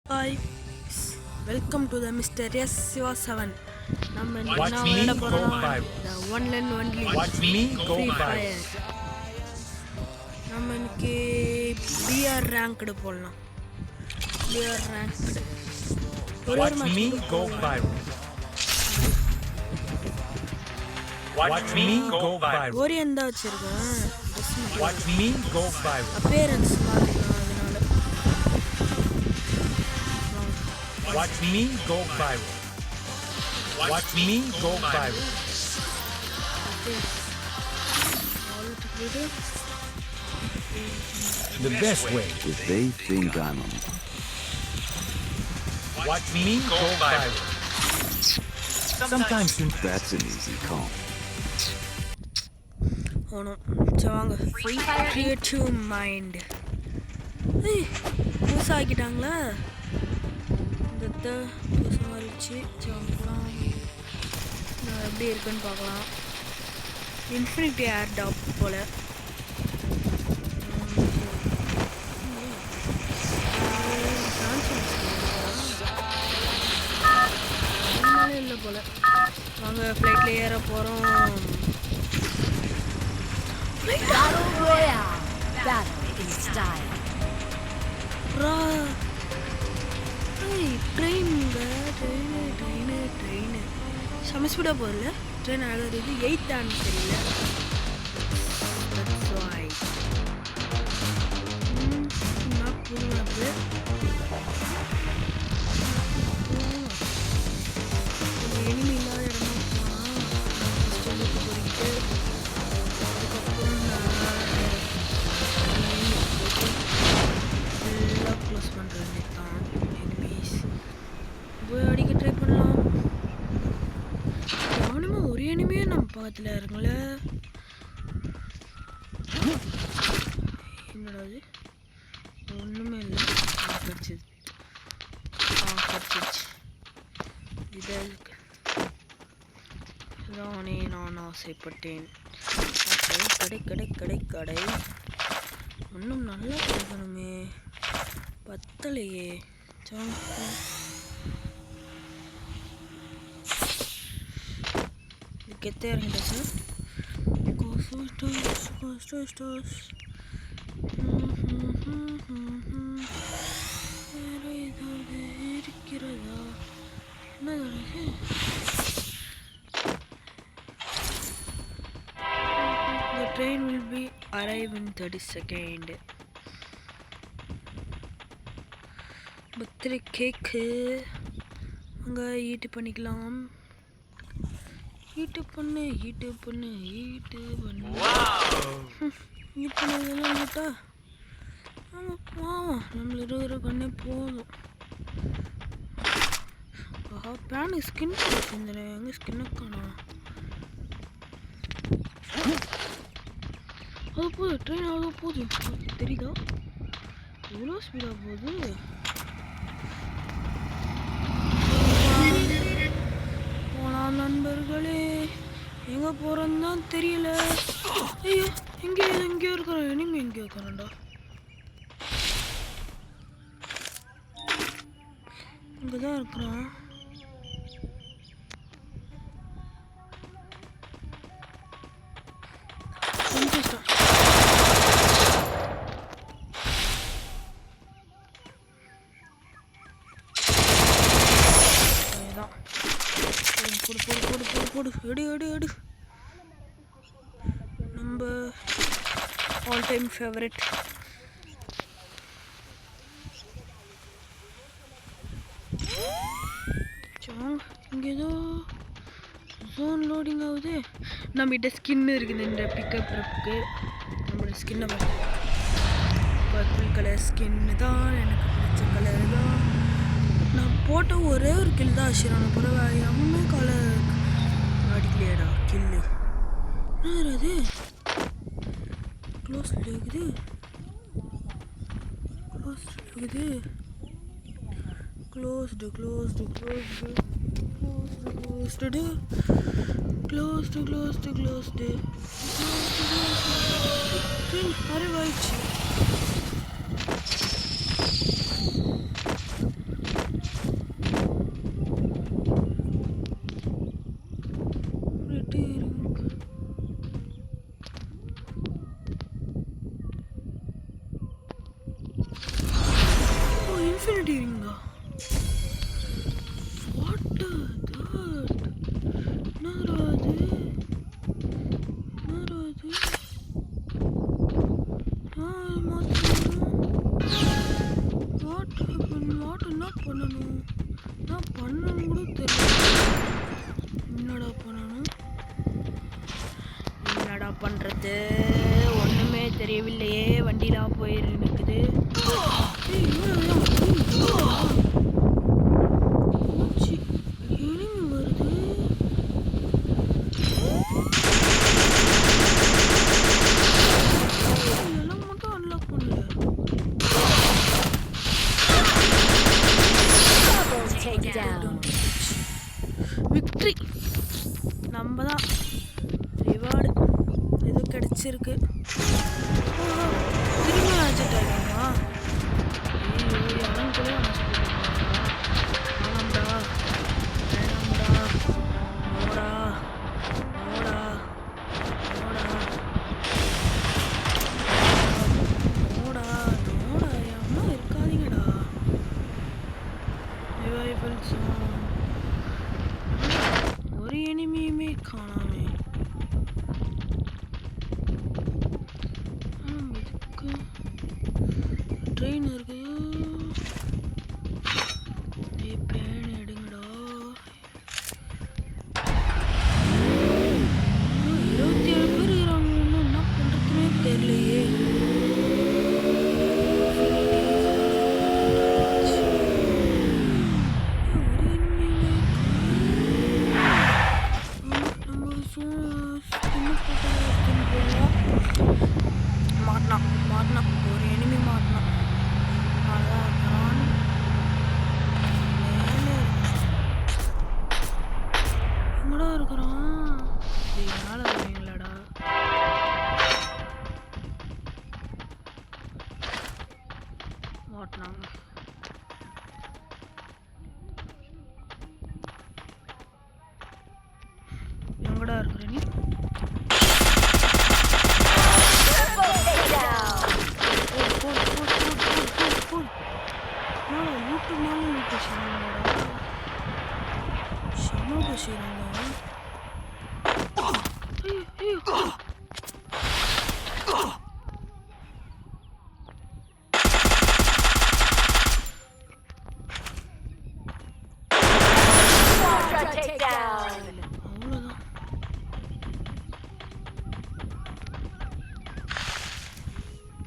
Hi, welcome to the Mysterious Siva 7. நம்ம Watch என்ன me விளையாட go போறோம்னா viral. the one and only Watch me go Free viral. Fire. நம்ம இன்னைக்கு BR ranked போடலாம். BR ranked. Watch me go viral. Watch me go viral. ஒரு எந்த வச்சிருக்கேன். Watch me go viral. appearance மாத்திக்கலாம் அதனால. Watch me go viral. Watch me go viral. The best way. If they think I'm a... Watch me go viral. Sometimes you... That's an easy call. ஓணும் வாங்க creative mind புதுசாக ஆக்கிட்டாங்களா இந்த புதுசாக மாறிடுச்சு வாங்கலாம் நான் எப்படி இருக்குன்னு பார்க்கலாம் இன்ஃபினிட்டி ஏர் டாப் போல் இல்லை போல் வாங்க ஃப்ளைட்டில் ஏற போகிறோம் Battle Royale. Battle in style. Train செம ஸ்பீடாக போகல ட்ரெயின் அழகாக இருக்குது 8th ஆன்னு தெரியல புது மேப்பு எனிமி இல்லாத இடமா போனால் போயிட்டு ஃபுல்லாக க்ளோஸ் பண்ணுறது தான் எனிமீஸ் போய் அடிக்க ட்ரை பண்ணலாம் கவனமா ஒரு எனிமையே நம்ம பக்கத்தில் இருக்குங்கள என்னடா அது ஒன்றுமே இல்லை கிடச்சிது கிடச்சிச்சு இதை தானே நான் ஆசைப்பட்டேன் கடை கடை கடை கடை இன்னும் நல்லா கொடுக்கணுமே பத்தலையே கெத்தே இறங்கிட்டா சார் வேற ஏதாவது இருக்கிறதா என்ன The train will be arrive in 30 seconds. Birthday cake அங்கே ஈட்டு பண்ணிக்கலாம் ஈட்டு பண்ணு ஈட் பண்ணதெல்லாம் கேட்டா ஆமாம் நம்மள இருக்கிற கண்ணே போதும் ஆஹா பேனு ஸ்கின் வச்சுருந்தேன் எங்கே ஸ்கின்னை காணோம் அது போகுது ட்ரெயின் அவ்வளோ போகுது தெரியுதா எவ்வளோ ஸ்பீடாக போகுது போலாம் நண்பர்களே எங்கே போகிறோன்னு தான் தெரியல ஐயோ எங்கேயோ இருக்கிறேன் இனிமே எங்கேயோ இருக்கிறேன்டா இங்கே தான் இருக்கிறான் போடு எடு நம்ம ஆல் டைம் ஃபேவரட் இங்கே ஏதோ ஜோன் லோடிங் ஆகுது நம்மகிட்ட ஸ்கின் இருக்குது இந்த பிக்கப் ட்ரப்புக்கு நம்மளோட ஸ்கின்னை பர்பிள் கலர் ஸ்கின்னு தான் எனக்கு பிடிச்ச கலர் தான் நான் போட்ட ஒரே ஒரு கில் தான் ஆசிரான பிறகு எம்மே கலர் அடிக்கலையாடா கில்லு என்ன அது க்ளோஸில் இருக்குது க்ளோஸ்டு அரைவாயிடுச்சு பண்ணிட்டீங்க. What that? என்னடா அது? வாட் என்ன பண்ணணும்? நான் பண்ணணும் கூட தெரியல. என்னடா பண்ணணும்? என்னடா பண்றது? ஒண்ணுமே தெரியவில்லையே. வண்டிலாம் போயிருக்குது. எனிமி வருது. எல்லாம் மட்டும் அன்லாக் பண்ணல. Double takedown. விக்ட்ரி நம்ம தான். ரிவார்டு இது கிடைச்சிருக்கு. திரும்ப அழைச்சிட்டாங்கம்மா. ஐயோ யாரும் கூட வேணாம்டா வேணாம்டா. ஓடா ஓடா ஓடா ஓடா ஓடா. யாரும் இருக்காதீங்கடா. ரிவைவல்ஸ் ஒரு எனிமியுமே காணாமே. ட்ரெயின் இருக்கு. பேன் எடுங்கடா. 27 பேர் இருக்கிறாங்க. என்ன பண்றதுன்னே தெரியலையே. மாட்டினான் ஒரு எனிமி மாட்டினான். அதான் எங்கடா இருக்கிறான்? மேல வரீங்களாடா? மாட்டினாங்க. எங்கடா இருக்கிற நீ?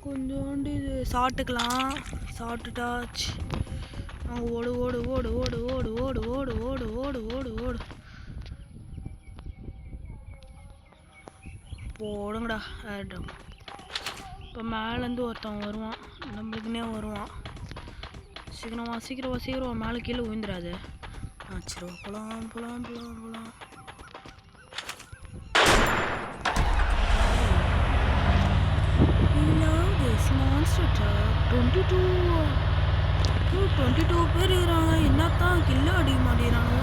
கொஞ்சோண்டு இது சாப்பிட்டுக்கலாம். சாப்பிட்டுட்டாச்சு. ஓடு ஓடு ஓடு ஓடு ஓடு ஓடு ஓடு ஓடு ஓடு ஓடு ஓடு போடுங்கடா. இப்போ மேலேருந்து ஒருத்தன் வருவான். நம்மளுக்குன்னே வருவான். சீக்கிரமா சீக்கிரமா சீக்கிரமா மேலே கீழே விழுந்துடாது. சரி போகலாம் போகலாம் போகலாம் போகலாம். monster truck 22 பேர் இருக்கிறாங்க. என்னத்தான் கில்ல அடிக்க மாட்டேங்கிறாங்க.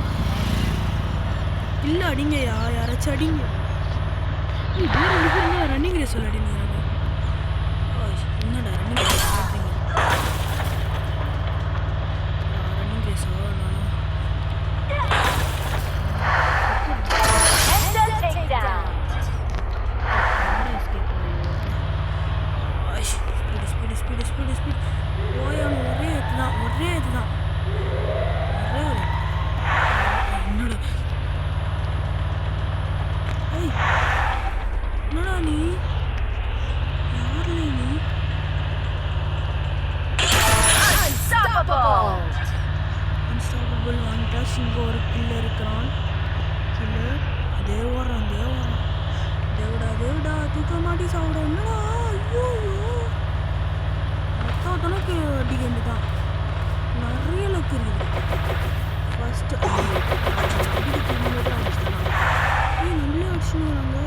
கில்ல அடிங்கயா, யாராச்சும் அடிங்க. ரன்னிங் ரேஸ் அடிங்கிறாங்க. என்னடா ரன்னிங் ரேஸ் ஆடுறீங்க? ரன்னிங் ரேஸோ ஸ்பீடு ஓயானு ஒரே இதுதான் என்னடா என்னடா நீ யாருல நீ? அன்ஸ்டாப்பபிள் வாங்கிட்டாச்சு. இங்கே ஒரு கில்லர் இருக்கிறான். கில்லர் அதே ஓடுறான் தேவடா தூக்க மாட்டி சாப்பிட. என்னடா ஐயோ தனக்கு அடிக்க வேண்டியதான். நிறைய லக்கு இருக்குது. ஃபஸ்ட்டு அடிக்க நம்மளே அடிச்சுடுவாங்க.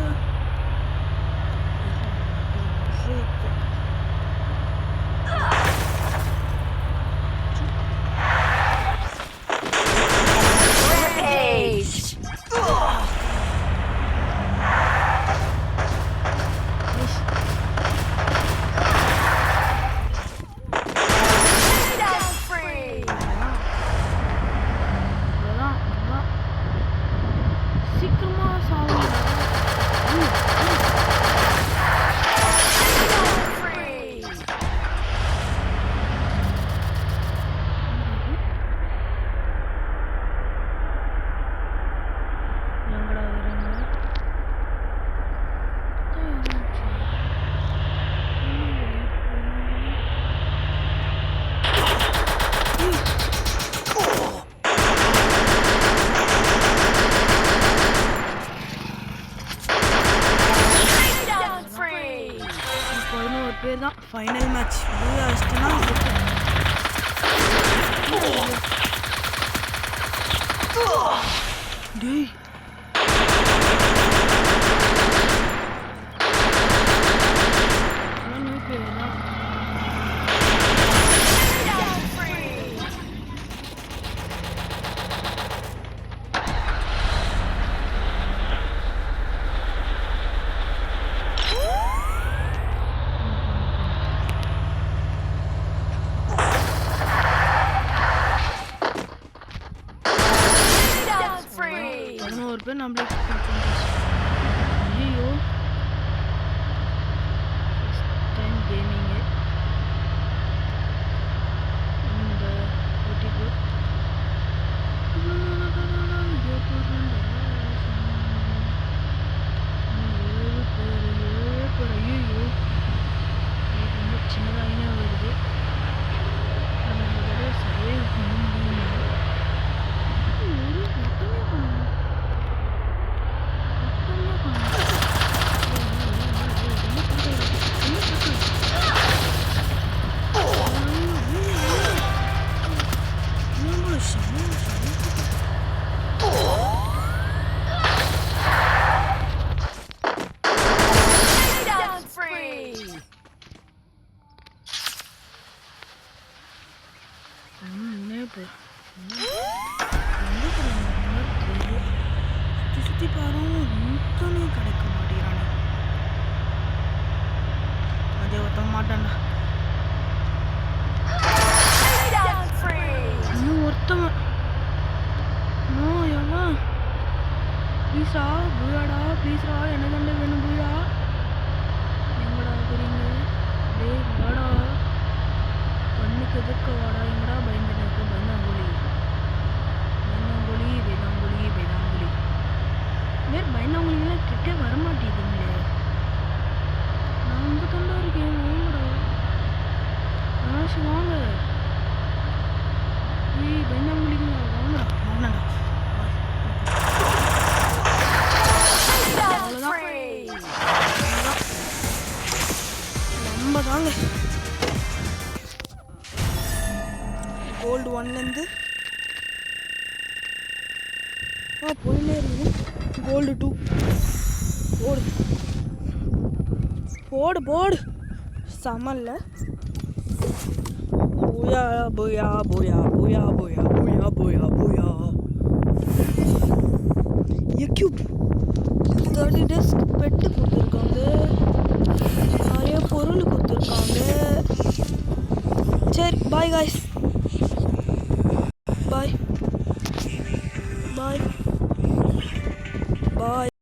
ஆச்சு பூயா வச்சிட்டனா டேய் ஒரு பேர் நம்மளுக்கு ஐயோ டைம் கேமிங்கு இந்த ஓடிபி ஐயோ ரொம்ப சின்னதாகினே வருது நம்ம சர்வே பண்ண முடியுமா சுத்தி பாரு இத்தனை கிடைக்க மாட்டேங்கிறானே அதே ஒருத்தவங்க மாட்டான்டா இன்னும் ஒருத்தவன் நோ எவன் ப்ளீஸ்ரா பூயாடா ப்ளீஸ்ரா என்ன கண்டு வேணும் பூயா எங்கடா இருக்கிறீங்க டேய் வாடா கண்ணுக்கு எதிர்க்க வாடா எங்கடா பயந்து நிற்க பயந்தாங்குழி பயந்தாங்குழி பயந்தாங்குழி பயந்தாங்குழி நேர் பயந்தவங்களுக்கெல்லாம் கிட்டே வரமாட்டேங்குதுங்களே நான் அங்கே தண்டா இருக்கேன் வாங்கடா ஆஷ் வாங்க ஏய் பயந்தவங்களுக்குங்களா வாங்கடா வாங்கடா நம்ம தாங்க கோல்டு 1லேருந்து போயினே இருக்குது கோல்டு 2 போடு போடு போடு சமல்ல பூயா பூயா பூயா பூயா பூயா பூயா பூயா பூயா யூடியூப் 30 டேஸ்க்கு பெட்டு கொடுத்துருக்காங்க நிறைய பொருள் கொடுத்துருக்காங்க சரி பாய் காய்ஸ் பாய் பாய் பாய்